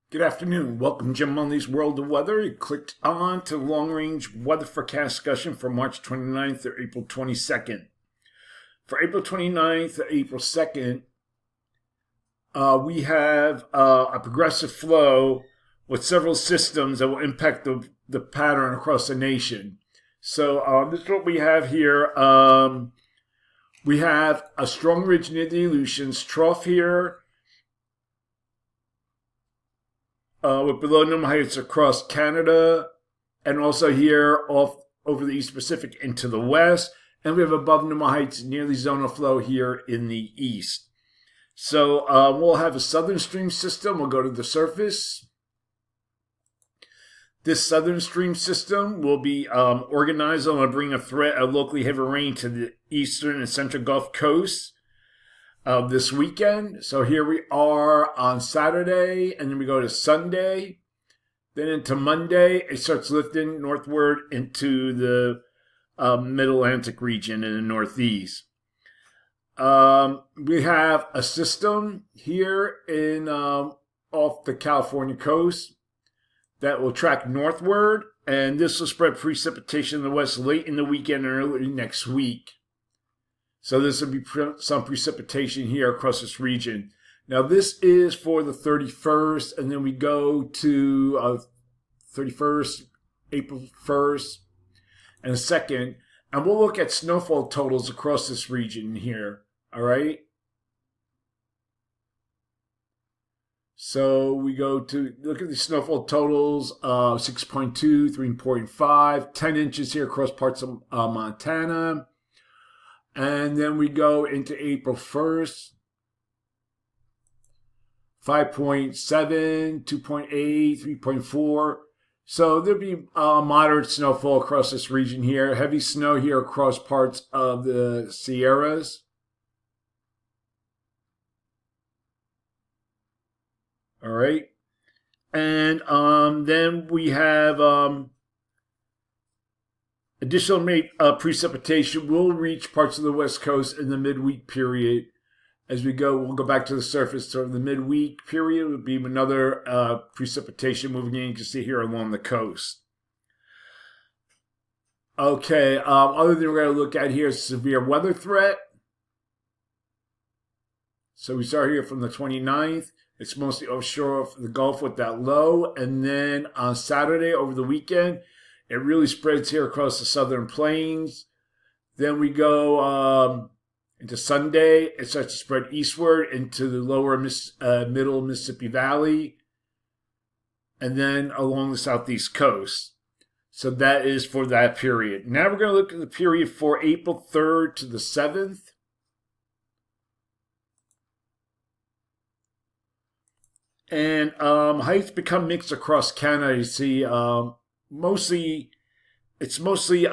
Good afternoon. Welcome to Jim Munley's World of Weather. You clicked on to the long-range weather forecast discussion for March 29th or April 22nd. For April 29th or April 2nd, we have a progressive flow with several systems that will impact the pattern across the nation. So this is what we have here. We have a strong ridge near the Aleutians, trough here, with below normal heights across Canada, and also here off over the East Pacific into the west. And we have above normal heights nearly zonal flow here in the east. So we'll have a southern stream system. We'll go to the surface. This southern stream system will be organized and bring a threat of locally heavy rain to the eastern and central Gulf Coast this weekend. So here we are on Saturday, and then we go to Sunday. Then into Monday, it starts lifting northward into the mid-Atlantic region in the northeast. We have a system here in off the California coast that will track northward, and this will spread precipitation in the west late in the weekend and early next week. So this will be some precipitation here across this region. Now this is for the 31st, and then we go to 31st, April 1st, and 2nd, and we'll look at snowfall totals across this region here, all right? So we go to look at the snowfall totals, 6.2, 3.5, 10 inches here across parts of Montana. And then we go into April 1st, 5.7, 2.8, 3.4. So there'll be moderate snowfall across this region here. Heavy snow here across parts of the Sierras. All right. And then we have additional precipitation will reach parts of the West Coast in the midweek period. As we go, we'll go back to the surface. So the midweek period would be another precipitation moving in. You can see here along the coast. Okay, other thing we're going to look at here is severe weather threat. So we start here from the 29th. It's mostly offshore of the Gulf with that low. And then on Saturday over the weekend, it really spreads here across the southern plains. Then we go into Sunday. It starts to spread eastward into the lower middle Mississippi Valley. And then along the southeast coast. So that is for that period. Now we're going to look at the period for April 3rd to the 7th. And heights become mixed across Canada. You see, it's mostly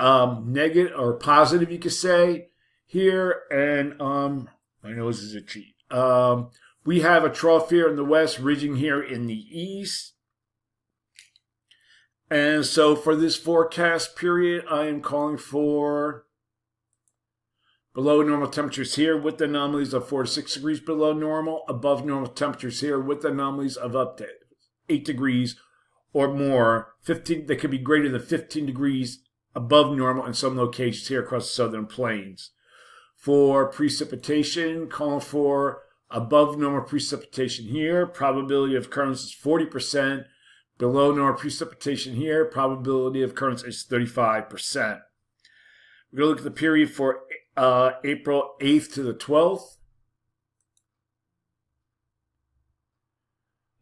negative or positive, you could say here. And my nose is itchy. We have a trough here in the west, ridging here in the east. And so for this forecast period, I am calling for below normal temperatures here with anomalies of 4 to 6 degrees below normal. Above normal temperatures here with anomalies of up to 8 degrees or more. 15, they could be greater than 15 degrees above normal in some locations here across the southern plains. For precipitation, calling for above normal precipitation here. Probability of occurrence is 40%. Below normal precipitation here. Probability of occurrence is 35%. We're going to look at the period for April 8th to the 12th.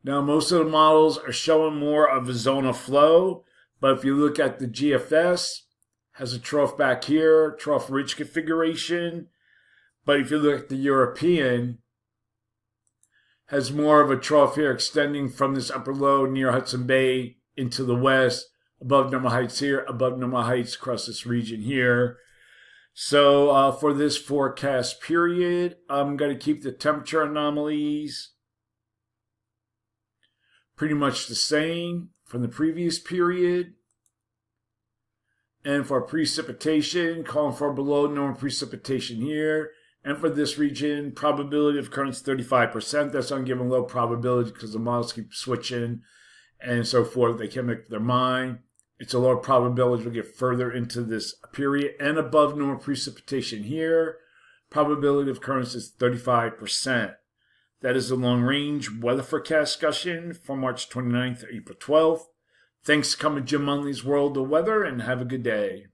Now, most of the models are showing more of a zonal flow, but if you look at the GFS, has a trough back here, trough ridge configuration. But if you look at the European, has more of a trough here extending from this upper low near Hudson Bay into the west, above normal heights here, above normal heights across this region here. So for this forecast period, I'm going to keep the temperature anomalies pretty much the same from the previous period. And for precipitation, calling for below normal precipitation here. And for this region, probability of occurrence 35%. That's on given low probability because the models keep switching and so forth. They can't make their mind. It's a lower probability we'll get further into this period. And above normal precipitation here, probability of occurrence is 35%. That is the long-range weather forecast discussion for March 29th to April 12th. Thanks for coming to Jim Munley's World of Weather, and have a good day.